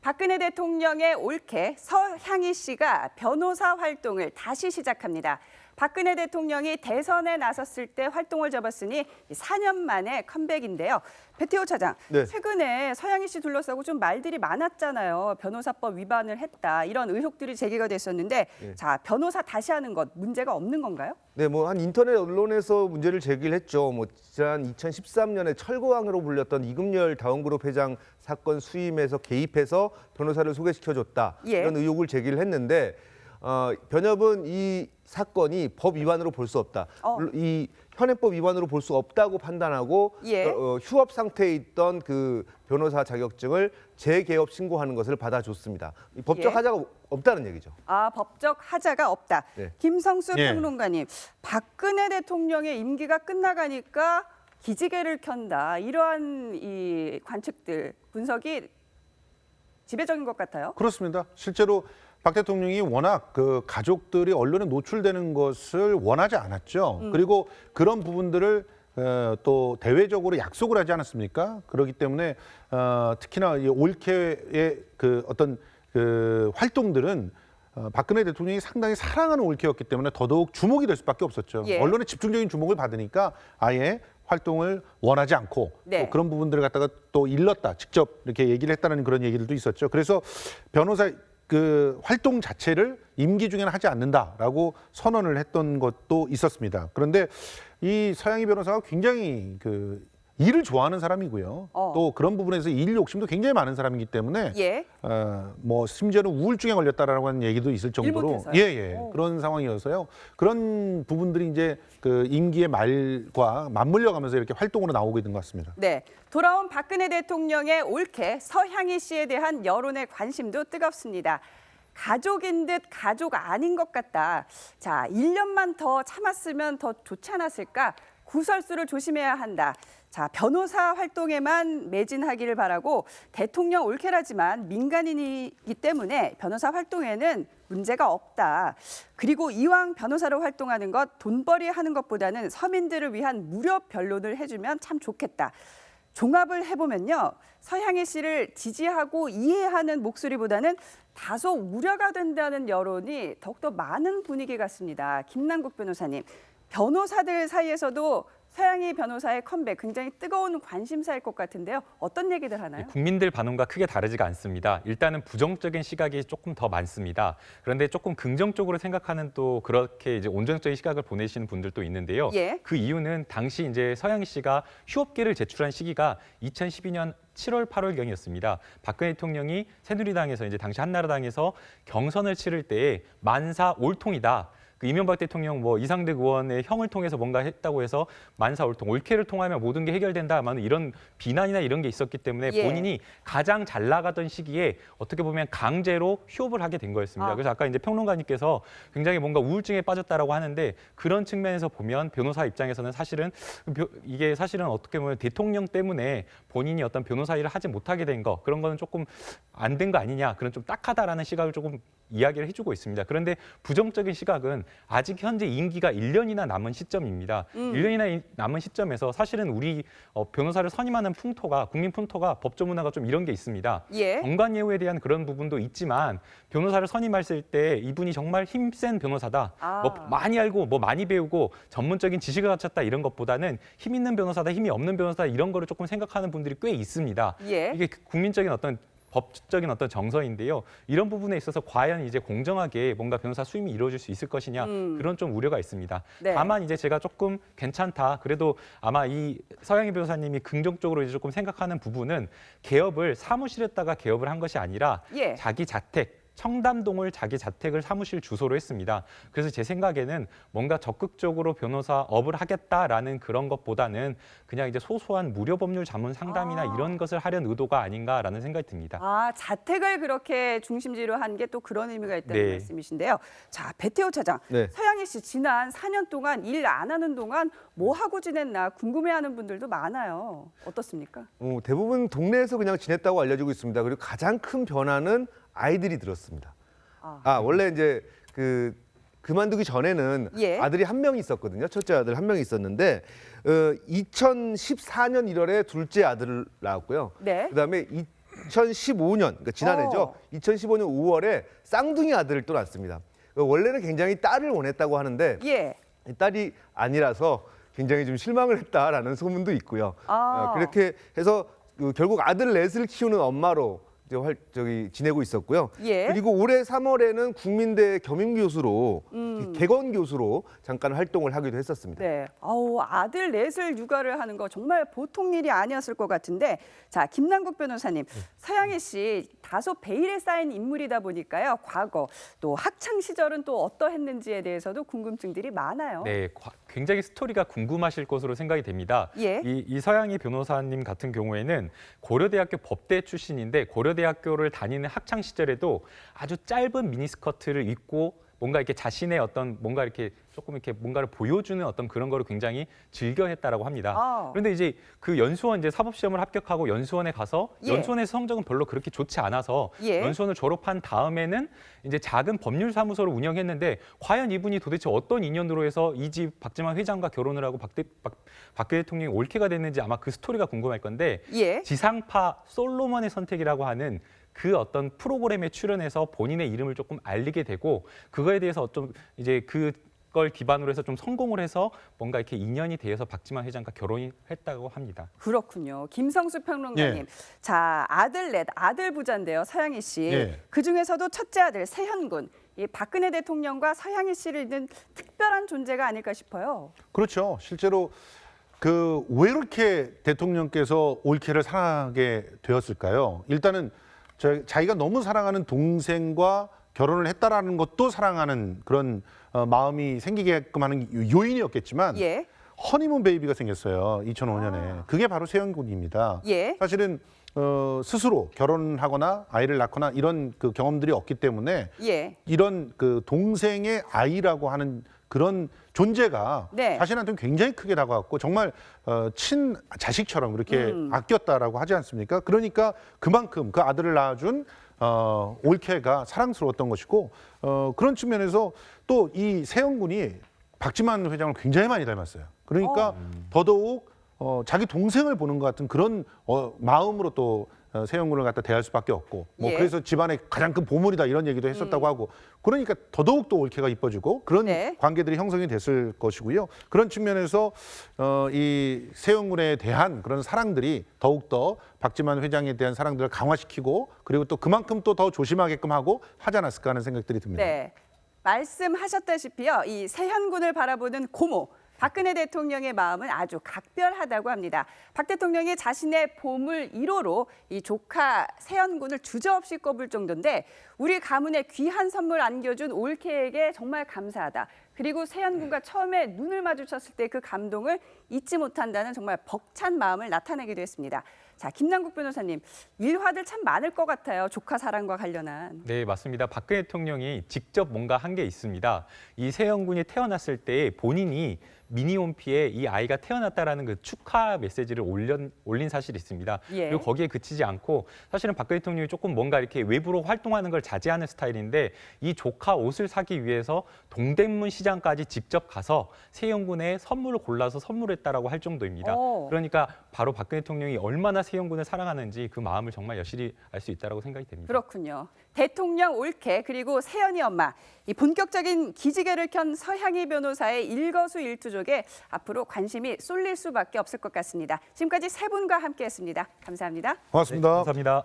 박근혜 대통령의 올케 서향희 씨가 변호사 활동을 다시 시작합니다. 박근혜 대통령이 대선에 나섰을 때 활동을 접었으니 4년 만에 컴백인데요. 배태호 차장, 네. 최근에 서향희 씨 둘러싸고 좀 말들이 많았잖아요. 변호사법 위반을 했다. 이런 의혹들이 제기가 됐었는데 네. 자, 변호사 다시 하는 것 문제가 없는 건가요? 네, 뭐 한 인터넷 언론에서 문제를 제기를 했죠. 뭐 지난 2013년에 철거왕으로 불렸던 이금열 다원그룹 회장 사건 수임에서 개입해서 변호사를 소개시켜줬다. 예. 이런 의혹을 제기를 했는데 변협은 이 사건이 법 위반으로 볼 수 없다. 이 현행법 위반으로 볼 수 없다고 판단하고 예. 휴업 상태에 있던 그 변호사 자격증을 재개업 신고하는 것을 받아줬습니다. 이 법적 예. 하자가 없다는 얘기죠. 아, 법적 하자가 없다. 네. 김성수 예. 평론가님, 박근혜 대통령의 임기가 끝나가니까 기지개를 켠다. 이러한 이 관측들, 분석이 지배적인 것 같아요. 그렇습니다. 실제로 박 대통령이 워낙 그 가족들이 언론에 노출되는 것을 원하지 않았죠. 그리고 그런 부분들을 또 대외적으로 약속을 하지 않았습니까? 그렇기 때문에 특히나 이 올케의 그 어떤 그 활동들은 박근혜 대통령이 상당히 사랑하는 올케였기 때문에 더더욱 주목이 될 수밖에 없었죠. 예. 언론의 집중적인 주목을 받으니까 아예 활동을 원하지 않고 네. 또 그런 부분들을 갖다가 또 일렀다. 직접 이렇게 얘기를 했다는 그런 얘기들도 있었죠. 그래서 변호사 그 활동 자체를 임기 중에는 하지 않는다라고 선언을 했던 것도 있었습니다. 그런데 이 서향희 변호사가 굉장히 그 일을 좋아하는 사람이고요. 또 그런 부분에서 일 욕심도 굉장히 많은 사람이기 때문에 예. 뭐 심지어는 우울증에 걸렸다라고 하는 얘기도 있을 정도로 못해서요? 예, 오. 그런 상황이어서요. 그런 부분들이 이제 그 임기의 말과 맞물려 가면서 이렇게 활동으로 나오고 있는 것 같습니다. 네, 돌아온 박근혜 대통령의 올케 서향희 씨에 대한 여론의 관심도 뜨겁습니다. 가족인 듯 가족 아닌 것 같다. 자, 1년만 더 참았으면 더 좋지 않았을까? 구설수를 조심해야 한다. 자, 변호사 활동에만 매진하기를 바라고 대통령 올케라지만 민간인이기 때문에 변호사 활동에는 문제가 없다. 그리고 이왕 변호사로 활동하는 것 돈벌이 하는 것보다는 서민들을 위한 무료 변론을 해주면 참 좋겠다. 종합을 해보면요. 서향희 씨를 지지하고 이해하는 목소리보다는 다소 우려가 된다는 여론이 더욱더 많은 분위기 같습니다. 김남국 변호사님, 변호사들 사이에서도 서향희 변호사의 컴백 굉장히 뜨거운 관심사일 것 같은데요. 어떤 얘기들 하나요? 국민들 반응과 크게 다르지가 않습니다. 일단은 부정적인 시각이 조금 더 많습니다. 그런데 조금 긍정적으로 생각하는 또 그렇게 이제 온전적인 시각을 보내시는 분들도 있는데요. 예. 그 이유는 당시 이제 서향희 씨가 휴업계를 제출한 시기가 2012년 7월, 8월경이었습니다. 박근혜 대통령이 새누리당에서 이제 당시 한나라당에서 경선을 치를 때에 만사 올통이다. 그 이명박 대통령 뭐 이상득 의원의 형을 통해서 뭔가 했다고 해서 만사 올통, 올케를 통하면 모든 게 해결된다라는 이런 비난이나 이런 게 있었기 때문에 예. 본인이 가장 잘 나가던 시기에 어떻게 보면 강제로 휴업을 하게 된 거였습니다. 그래서 아까 이제 평론가님께서 굉장히 뭔가 우울증에 빠졌다라고 하는데 그런 측면에서 보면 변호사 입장에서는 사실은 이게 사실은 어떻게 보면 대통령 때문에 본인이 어떤 변호사 일을 하지 못하게 된 거 그런 거는 조금 안 된 거 아니냐 그런 좀 딱하다라는 시각을 조금 이야기를 해주고 있습니다. 그런데 부정적인 시각은 아직 현재 임기가 1년이나 남은 시점입니다. 1년이나 남은 시점에서 사실은 우리 변호사를 선임하는 풍토가 국민 풍토가 법조 문화가 좀 이런 게 있습니다. 예. 정관예우에 대한 그런 부분도 있지만 변호사를 선임했을 때 이분이 정말 힘센 변호사다. 뭐 많이 알고 뭐 많이 배우고 전문적인 지식을 갖췄다 이런 것보다는 힘 있는 변호사다, 힘이 없는 변호사다 이런 거를 조금 생각하는 분들이 꽤 있습니다. 예. 이게 국민적인 어떤 법적인 어떤 정서인데요. 이런 부분에 있어서 과연 이제 공정하게 뭔가 변호사 수임이 이루어질 수 있을 것이냐 그런 좀 우려가 있습니다. 네. 다만 이제 제가 조금 괜찮다. 그래도 아마 이 서향희 변호사님이 긍정적으로 이제 조금 생각하는 부분은 개업을 사무실에다가 개업을 한 것이 아니라 예. 자기 자택. 청담동을 자기 자택을 사무실 주소로 했습니다. 그래서 제 생각에는 뭔가 적극적으로 변호사업을 하겠다라는 그런 것보다는 그냥 이제 소소한 무료 법률 자문 상담이나 이런 것을 하려는 의도가 아닌가라는 생각이 듭니다. 아, 자택을 그렇게 중심지로 한 게 또 그런 의미가 있다는 네. 말씀이신데요. 자, 배태호 차장, 네. 서향희 씨 지난 4년 동안 일 안 하는 동안 뭐 하고 지냈나 궁금해하는 분들도 많아요. 어떻습니까? 대부분 동네에서 그냥 지냈다고 알려지고 있습니다. 그리고 가장 큰 변화는 아이들이 들었습니다. 원래 이제 그만두기 전에는 예. 아들이 한 명이 있었거든요. 첫째 아들 한 명이 있었는데 2014년 1월에 둘째 아들을 낳았고요. 네. 그다음에 2015년, 그러니까 지난해죠. 2015년 5월에 쌍둥이 아들을 또 낳습니다. 원래는 굉장히 딸을 원했다고 하는데 예. 딸이 아니라서 굉장히 좀 실망을 했다라는 소문도 있고요. 아. 그렇게 해서 결국 아들 넷을 키우는 엄마로 이제 지내고 있었고요. 예. 그리고 올해 3월에는 국민대 겸임교수로 개건 교수로 잠깐 활동을 하기도 했었습니다. 네. 아우, 아들 넷을 육아를 하는 거 정말 보통 일이 아니었을 것 같은데, 자, 김남국 변호사님, 서양희 씨 다소 베일에 쌓인 인물이다 보니까요. 과거 또 학창 시절은 또 어떠했는지에 대해서도 궁금증들이 많아요. 네, 굉장히 스토리가 궁금하실 것으로 생각이 됩니다. 예. 이 서양희 변호사님 같은 경우에는 고려대학교 법대 출신인데 고려대학교를 다니는 학창 시절에도 아주 짧은 미니스커트를 입고 뭔가 이렇게 자신의 어떤 뭔가 이렇게 조금 이렇게 뭔가를 보여주는 어떤 그런 거를 굉장히 즐겨했다라고 합니다. 아. 그런데 이제 그 연수원 이제 사법시험을 합격하고 연수원에 가서 예. 연수원에서 성적은 별로 그렇게 좋지 않아서 예. 연수원을 졸업한 다음에는 이제 작은 법률사무소를 운영했는데 과연 이분이 도대체 어떤 인연으로 해서 이 집 박지만 회장과 결혼을 하고 박 대통령이 올케가 됐는지 아마 그 스토리가 궁금할 건데 예. 지상파 솔로몬의 선택이라고 하는 그 어떤 프로그램에 출연해서 본인의 이름을 조금 알리게 되고 그거에 대해서 좀 이제 그걸 기반으로 해서 좀 성공을 해서 뭔가 이렇게 인연이 되어서 박지만 회장과 결혼이 했다고 합니다. 그렇군요. 김성수 평론가님. 예. 자, 아들 넷, 아들 부자인데요. 서양희 씨. 예. 그중에서도 첫째 아들 세현군. 이 박근혜 대통령과 서양희 씨를 잇는 특별한 존재가 아닐까 싶어요. 그렇죠. 실제로 왜 이렇게 대통령께서 올케를 사랑하게 되었을까요? 일단은 자기가 너무 사랑하는 동생과 결혼을 했다라는 것도 사랑하는 그런 마음이 생기게끔 하는 요인이었겠지만 예. 허니문 베이비가 생겼어요. 2005년에. 그게 바로 세영군입니다. 예. 사실은 스스로 결혼하거나 아이를 낳거나 이런 그 경험들이 없기 때문에 예. 이런 그 동생의 아이라고 하는 그런 존재가 네. 자신한테는 굉장히 크게 다가왔고 정말 친 자식처럼 그렇게 아꼈다라고 하지 않습니까? 그러니까 그만큼 그 아들을 낳아준 올케가 사랑스러웠던 것이고 그런 측면에서 또 이 세영군이 박지만 회장을 굉장히 많이 닮았어요. 그러니까 더더욱 자기 동생을 보는 것 같은 그런 마음으로 또 세영군을 갖다 대할 수밖에 없고 뭐 예. 그래서 집안의 가장 큰 보물이다 이런 얘기도 했었다고 하고 그러니까 더더욱 또 올케가 이뻐지고 그런 네. 관계들이 형성이 됐을 것이고요. 그런 측면에서 이 세영군에 대한 그런 사랑들이 더욱더 박지만 회장에 대한 사랑들을 강화시키고 그리고 또 그만큼 또 더 조심하게끔 하고 하지 않았을까 하는 생각들이 듭니다. 네. 말씀하셨다시피요. 이 세현군을 바라보는 고모 박근혜 대통령의 마음은 아주 각별하다고 합니다. 박 대통령이 자신의 보물 1호로 이 조카 세현군을 주저없이 꼽을 정도인데 우리 가문에 귀한 선물 안겨준 올케에게 정말 감사하다. 그리고 세현군과 처음에 눈을 마주쳤을 때 그 감동을 잊지 못한다는 정말 벅찬 마음을 나타내기도 했습니다. 자, 김남국 변호사님, 일화들 참 많을 것 같아요. 조카 사랑과 관련한. 네, 맞습니다. 박근혜 대통령이 직접 뭔가 한 게 있습니다. 이 세영군이 태어났을 때 본인이 미니홈피에 이 아이가 태어났다라는 그 축하 메시지를 올린 사실이 있습니다. 예. 그리고 거기에 그치지 않고 사실은 박근혜 대통령이 조금 뭔가 이렇게 외부로 활동하는 걸 자제하는 스타일인데 이 조카 옷을 사기 위해서 동대문 시장까지 직접 가서 세영군의 선물을 골라서 선물했다라고 할 정도입니다. 오. 그러니까 바로 박근혜 대통령이 얼마나 세영군을 사랑하는지 그 마음을 정말 여실히 알 수 있다고 생각이 됩니다. 그렇군요. 대통령 올케 그리고 세연이 엄마 이 본격적인 기지개를 켠 서향희 변호사의 일거수일투족에 앞으로 관심이 쏠릴 수밖에 없을 것 같습니다. 지금까지 세 분과 함께했습니다. 감사합니다. 고맙습니다. 네, 감사합니다.